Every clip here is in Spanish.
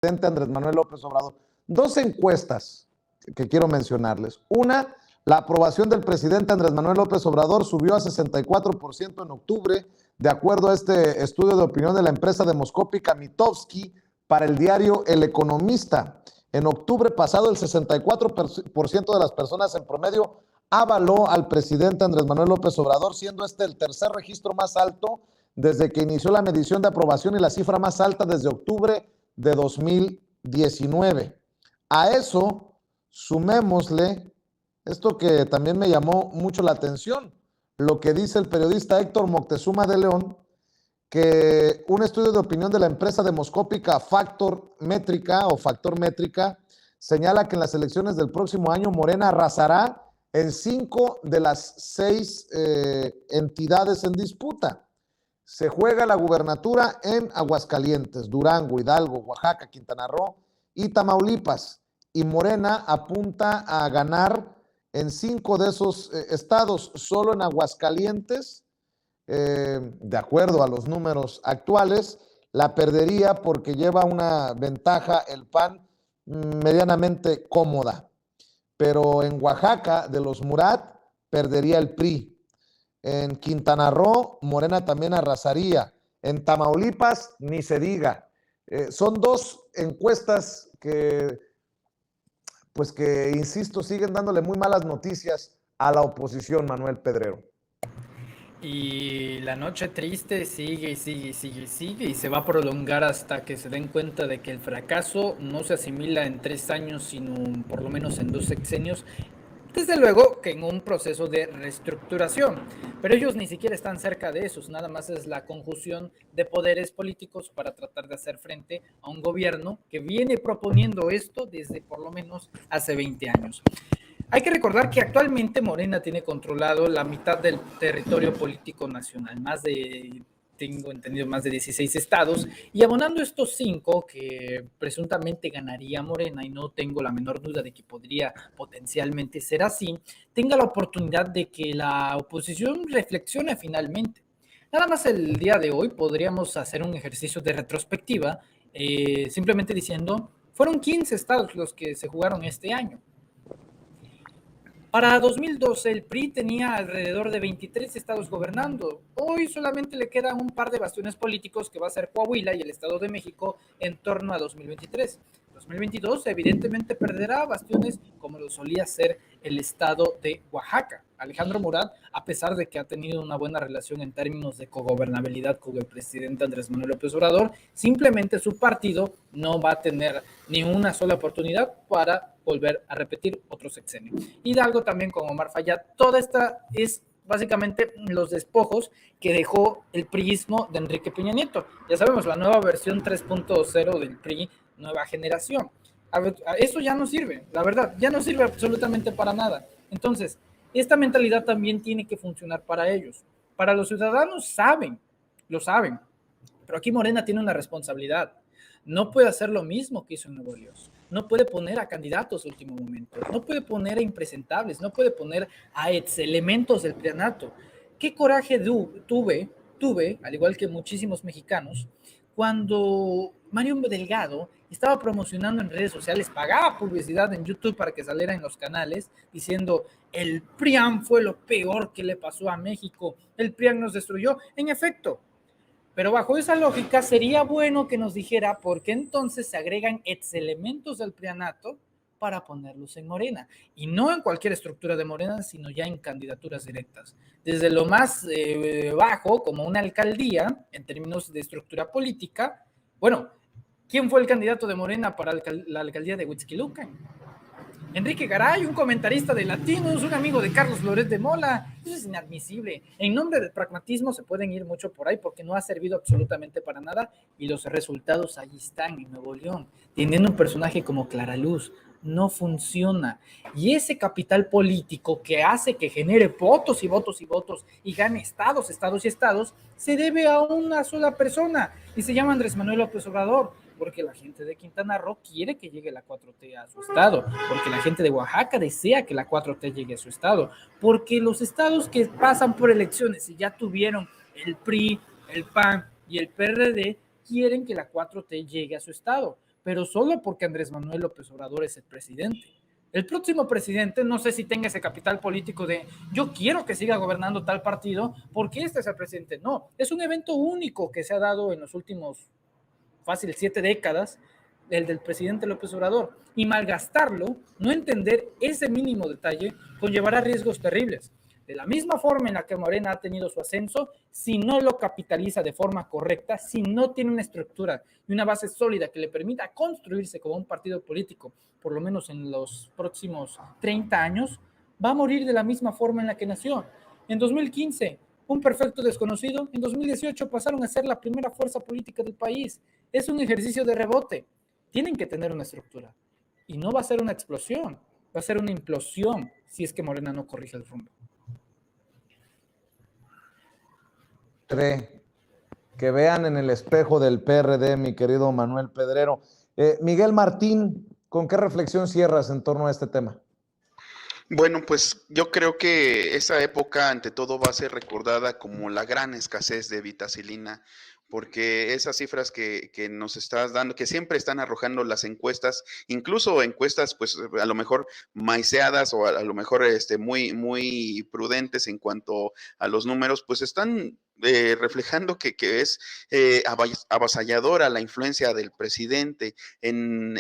presidente Andrés Manuel López Obrador. Dos encuestas que quiero mencionarles. Una, la aprobación del presidente Andrés Manuel López Obrador subió a 64% en octubre, de acuerdo a este estudio de opinión de la empresa demoscópica Mitofsky para el diario El Economista. En octubre pasado, el 64% de las personas en promedio avaló al presidente Andrés Manuel López Obrador, siendo este el tercer registro más alto desde que inició la medición de aprobación y la cifra más alta desde octubre de 2019. A eso sumémosle esto que también me llamó mucho la atención, lo que dice el periodista Héctor Moctezuma de León, que un estudio de opinión de la empresa demoscópica Factor Métrica señala que en las elecciones del próximo año Morena arrasará en 5 de las 6 entidades en disputa. Se juega la gubernatura en Aguascalientes, Durango, Hidalgo, Oaxaca, Quintana Roo y Tamaulipas. Y Morena apunta a ganar en 5 de esos estados. Solo en Aguascalientes, de acuerdo a los números actuales, la perdería porque lleva una ventaja el PAN medianamente cómoda. Pero en Oaxaca, de los Murat, perdería el PRI. En Quintana Roo, Morena también arrasaría. En Tamaulipas, ni se diga. Son dos encuestas que, insisto, siguen dándole muy malas noticias a la oposición, Manuel Pedrero. Y la noche triste sigue y se va a prolongar hasta que se den cuenta de que el fracaso no se asimila en 3 años, sino por lo menos en 2 sexenios. Desde luego que en un proceso de reestructuración, pero ellos ni siquiera están cerca de eso, nada más es la conjunción de poderes políticos para tratar de hacer frente a un gobierno que viene proponiendo esto desde por lo menos hace 20 años. Hay que recordar que actualmente Morena tiene controlado la mitad del territorio político nacional, tengo entendido, más de 16 estados, y abonando estos 5 que presuntamente ganaría Morena, y no tengo la menor duda de que podría potencialmente ser así, tenga la oportunidad de que la oposición reflexione finalmente. Nada más el día de hoy podríamos hacer un ejercicio de retrospectiva, simplemente diciendo, fueron 15 estados los que se jugaron este año. Para 2012 el PRI tenía alrededor de 23 estados gobernando. Hoy solamente le quedan un par de bastiones políticos que va a ser Coahuila y el Estado de México en torno a 2023. 2022 evidentemente perderá bastiones como lo solía ser el Estado de Oaxaca. Alejandro Murat, a pesar de que ha tenido una buena relación en términos de cogobernabilidad con el presidente Andrés Manuel López Obrador, simplemente su partido no va a tener ni una sola oportunidad para volver a repetir otro sexenio. Hidalgo también con Omar Fayad. Toda esta es básicamente los despojos que dejó el priismo de Enrique Peña Nieto. Ya sabemos, la nueva versión 3.0 del PRI, nueva generación. Eso ya no sirve, la verdad, ya no sirve absolutamente para nada. Entonces, esta mentalidad también tiene que funcionar para ellos. Para los ciudadanos lo saben, pero aquí Morena tiene una responsabilidad. No puede hacer lo mismo que hizo en Nuevo León. No puede poner a candidatos de último momento. No puede poner a impresentables. No puede poner a ex elementos del planato. ¿Qué coraje tuve, al igual que muchísimos mexicanos, cuando Mario Delgado estaba promocionando en redes sociales, pagaba publicidad en YouTube para que saliera en los canales, diciendo, el PRIAN fue lo peor que le pasó a México, el PRIAN nos destruyó? En efecto, pero bajo esa lógica sería bueno que nos dijera por qué entonces se agregan ex elementos del prianato para ponerlos en Morena, y no en cualquier estructura de Morena, sino ya en candidaturas directas, desde lo más bajo, como una alcaldía, en términos de estructura política. Bueno, ¿quién fue el candidato de Morena para la alcaldía de Huixquilucan? Enrique Garay, un comentarista de Latinos, un amigo de Carlos Loret de Mola. Eso es inadmisible. En nombre del pragmatismo se pueden ir mucho por ahí porque no ha servido absolutamente para nada y los resultados ahí están en Nuevo León. Teniendo un personaje como Clara Luz, no funciona. Y ese capital político que hace que genere votos y votos y votos y gane estados se debe a una sola persona y se llama Andrés Manuel López Obrador, porque la gente de Quintana Roo quiere que llegue la 4T a su estado, porque la gente de Oaxaca desea que la 4T llegue a su estado, porque los estados que pasan por elecciones y ya tuvieron el PRI, el PAN y el PRD quieren que la 4T llegue a su estado, pero solo porque Andrés Manuel López Obrador es el presidente. El próximo presidente no sé si tenga ese capital político de yo quiero que siga gobernando tal partido porque este es el presidente. No, es un evento único que se ha dado en los últimos fácil 7 décadas, el del presidente López Obrador. Y malgastarlo, no entender ese mínimo detalle, conllevará riesgos terribles. De la misma forma en la que Morena ha tenido su ascenso, si no lo capitaliza de forma correcta, si no tiene una estructura y una base sólida que le permita construirse como un partido político, por lo menos en los próximos 30 años, va a morir de la misma forma en la que nació. En 2015, un perfecto desconocido, en 2018 pasaron a ser la primera fuerza política del país. Es un ejercicio de rebote. Tienen que tener una estructura. Y no va a ser una explosión, va a ser una implosión si es que Morena no corrige el rumbo. Que vean en el espejo del PRD, mi querido Manuel Pedrero. Miguel Martín, ¿con qué reflexión cierras en torno a este tema? Bueno, pues yo creo que esa época ante todo va a ser recordada como la gran escasez de vitacilina, porque esas cifras que nos estás dando, que siempre están arrojando las encuestas, incluso encuestas pues a lo mejor maiceadas o a lo mejor muy prudentes en cuanto a los números, pues están reflejando que es avasalladora la influencia del presidente en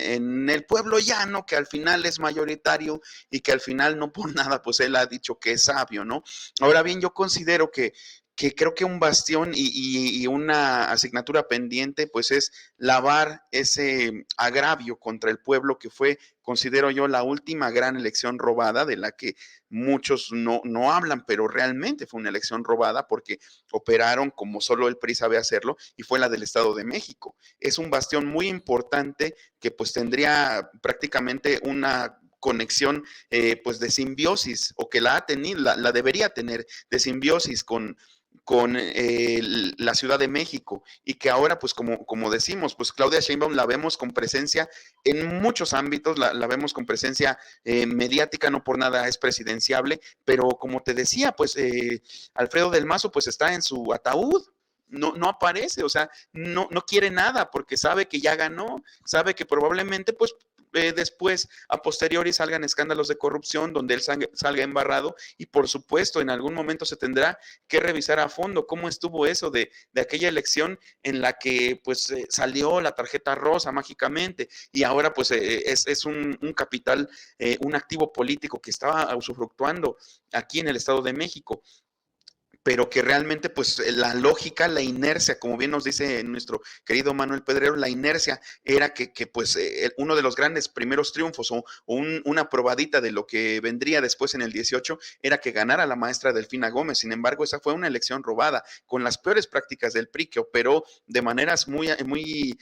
el pueblo llano, que al final es mayoritario y que al final no por nada, pues él ha dicho que es sabio, ¿no? Ahora bien, yo considero que creo que un bastión y una asignatura pendiente, pues es lavar ese agravio contra el pueblo que fue, considero yo, la última gran elección robada, de la que muchos no hablan, pero realmente fue una elección robada porque operaron como solo el PRI sabe hacerlo, y fue la del Estado de México. Es un bastión muy importante que pues tendría prácticamente una conexión pues de simbiosis, o que la ha tenido, la debería tener de simbiosis con la Ciudad de México, y que ahora pues como decimos, pues Claudia Sheinbaum la vemos con presencia en muchos ámbitos, la vemos con presencia mediática, no por nada es presidenciable, pero como te decía, pues Alfredo del Mazo pues está en su ataúd. No aparece, o sea, no quiere nada porque sabe que ya ganó, sabe que probablemente pues después, a posteriori, salgan escándalos de corrupción donde él salga embarrado, y por supuesto en algún momento se tendrá que revisar a fondo cómo estuvo eso de aquella elección en la que pues salió la tarjeta rosa mágicamente, y ahora pues es un capital, un activo político que estaba usufructuando aquí en el Estado de México, pero que realmente pues la lógica, la inercia, como bien nos dice nuestro querido Manuel Pedrero, la inercia era que pues uno de los grandes primeros triunfos o una probadita de lo que vendría después en el 18 era que ganara la maestra Delfina Gómez. Sin embargo, esa fue una elección robada, con las peores prácticas del PRI, que operó de maneras muy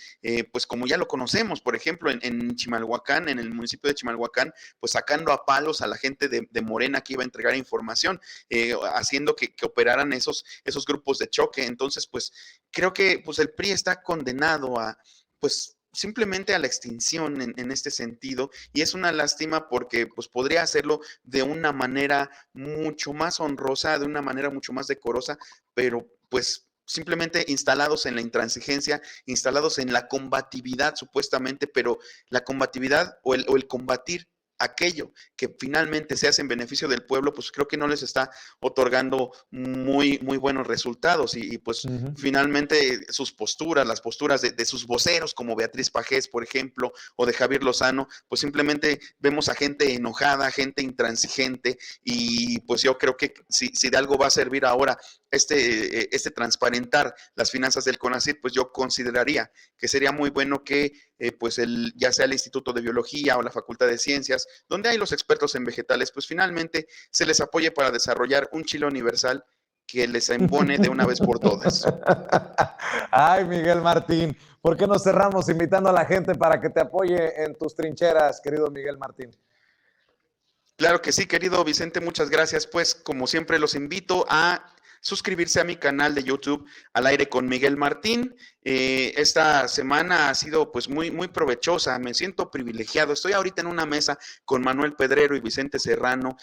pues como ya lo conocemos, por ejemplo, en Chimalhuacán, en el municipio de Chimalhuacán, pues sacando a palos a la gente de Morena que iba a entregar información, haciendo que operaran esos grupos de choque. Entonces, pues creo que pues el PRI está condenado a pues simplemente a la extinción en este sentido, y es una lástima porque pues podría hacerlo de una manera mucho más honrosa, de una manera mucho más decorosa, pero pues simplemente instalados en la intransigencia, instalados en la combatividad supuestamente, pero la combatividad o el combatir aquello que finalmente se hace en beneficio del pueblo, pues creo que no les está otorgando muy buenos resultados, y pues finalmente sus posturas, las posturas de sus voceros como Beatriz Pajés, por ejemplo, o de Javier Lozano, pues simplemente vemos a gente enojada, gente intransigente, y pues yo creo que si de algo va a servir ahora este transparentar las finanzas del CONACYT, pues yo consideraría que sería muy bueno que pues ya sea el Instituto de Biología o la Facultad de Ciencias, donde hay los expertos en vegetales, pues finalmente se les apoye para desarrollar un chile universal que les embone de una vez por todas. Ay, Miguel Martín, ¿por qué no cerramos invitando a la gente para que te apoye en tus trincheras, querido Miguel Martín? Claro que sí, querido Vicente, muchas gracias. Pues como siempre los invito a suscribirse a mi canal de YouTube, Al Aire con Miguel Martín. Esta semana ha sido pues muy provechosa, me siento privilegiado. Estoy ahorita en una mesa con Manuel Pedrero y Vicente Serrano.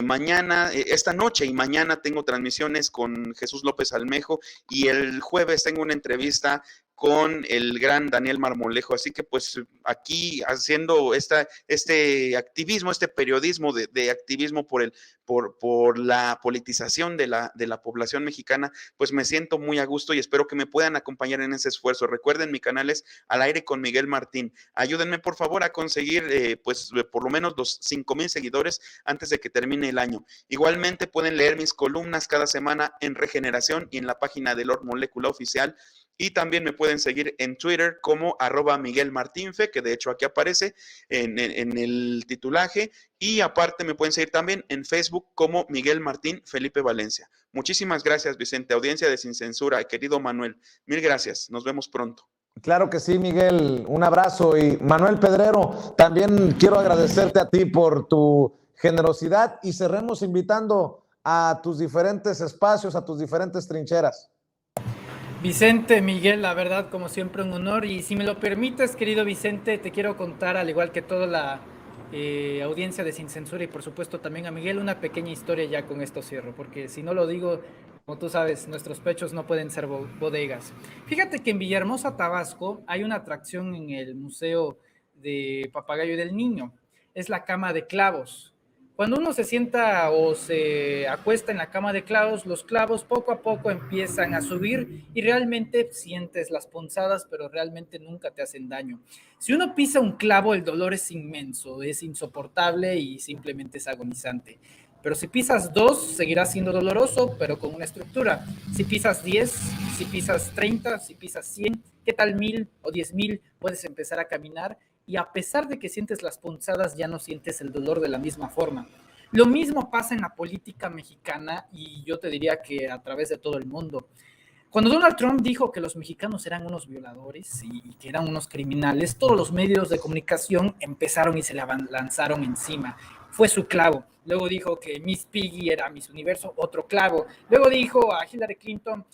Mañana, esta noche y mañana tengo transmisiones con Jesús López Almejo, y el jueves tengo una entrevista con el gran Daniel Marmolejo. Así que pues aquí haciendo este activismo, este periodismo de activismo por la politización de la población mexicana, pues me siento muy a gusto y espero que me puedan acompañar en ese esfuerzo. Recuerden, mi canal es Al Aire con Miguel Martín. Ayúdenme por favor a conseguir pues por lo menos los 5,000 seguidores antes de que termine el año. Igualmente pueden leer mis columnas cada semana en Regeneración y en la página de Lord Molecula Oficial. Y también me pueden seguir en Twitter como @MiguelMartinfe, que de hecho aquí aparece en el titulaje. Y aparte me pueden seguir también en Facebook como Miguel Martín Felipe Valencia. Muchísimas gracias, Vicente. Audiencia de Sin Censura, querido Manuel. Mil gracias. Nos vemos pronto. Claro que sí, Miguel. Un abrazo. Y Manuel Pedrero, también quiero agradecerte a ti por tu generosidad y cerremos invitando a tus diferentes espacios, a tus diferentes trincheras. Vicente, Miguel, la verdad, como siempre, un honor. Y si me lo permites, querido Vicente, te quiero contar, al igual que toda la audiencia de Sin Censura y por supuesto también a Miguel, una pequeña historia. Ya con esto cierro, porque si no lo digo, como tú sabes, nuestros pechos no pueden ser bodegas. Fíjate que en Villahermosa, Tabasco, hay una atracción en el Museo de Papagayo del Niño. Es la cama de clavos. Cuando uno se sienta o se acuesta en la cama de clavos, los clavos poco a poco empiezan a subir y realmente sientes las punzadas, pero realmente nunca te hacen daño. Si uno pisa un clavo, el dolor es inmenso, es insoportable y simplemente es agonizante. Pero si pisas 2, seguirá siendo doloroso, pero con una estructura. Si pisas 10, si pisas 30, si pisas 100, ¿qué tal 1000 o 10,000? Puedes empezar a caminar y a pesar de que sientes las punzadas, ya no sientes el dolor de la misma forma. Lo mismo pasa en la política mexicana y yo te diría que a través de todo el mundo. Cuando Donald Trump dijo que los mexicanos eran unos violadores y que eran unos criminales, todos los medios de comunicación empezaron y se le lanzaron encima. Fue su clavo. Luego dijo que Miss Piggy era Miss Universo, otro clavo. Luego dijo a Hillary Clinton,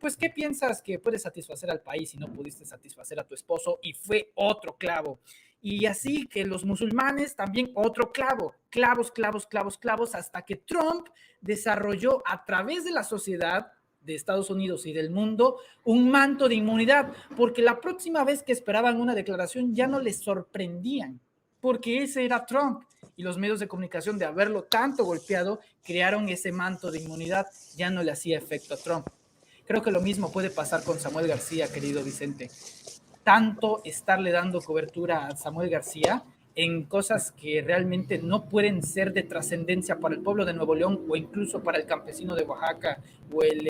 pues, ¿qué piensas que puedes satisfacer al país si no pudiste satisfacer a tu esposo? Y fue otro clavo. Y así que los musulmanes también otro clavo. Clavos, clavos, clavos, clavos, hasta que Trump desarrolló a través de la sociedad de Estados Unidos y del mundo un manto de inmunidad, porque la próxima vez que esperaban una declaración ya no les sorprendían, porque ese era Trump. Y los medios de comunicación, de haberlo tanto golpeado, crearon ese manto de inmunidad, ya no le hacía efecto a Trump. Creo que lo mismo puede pasar con Samuel García, querido Vicente. Tanto estarle dando cobertura a Samuel García en cosas que realmente no pueden ser de trascendencia para el pueblo de Nuevo León o incluso para el campesino de Oaxaca o el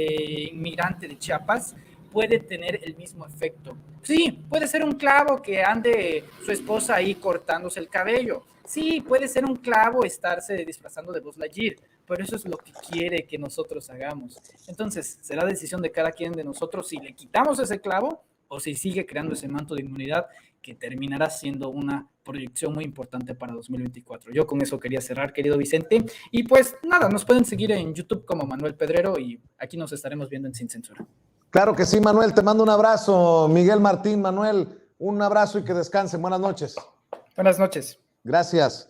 inmigrante de Chiapas, puede tener el mismo efecto. Sí, puede ser un clavo que ande su esposa ahí cortándose el cabello. Sí, puede ser un clavo estarse disfrazando de Buzz Lightyear, pero eso es lo que quiere que nosotros hagamos. Entonces, será decisión de cada quien de nosotros si le quitamos ese clavo o si sigue creando ese manto de inmunidad que terminará siendo una proyección muy importante para 2024. Yo con eso quería cerrar, querido Vicente. Y pues nada, nos pueden seguir en YouTube como Manuel Pedrero y aquí nos estaremos viendo en Sin Censura. Claro que sí, Manuel. Te mando un abrazo. Miguel Martín, Manuel, un abrazo y que descansen. Buenas noches. Buenas noches. Gracias.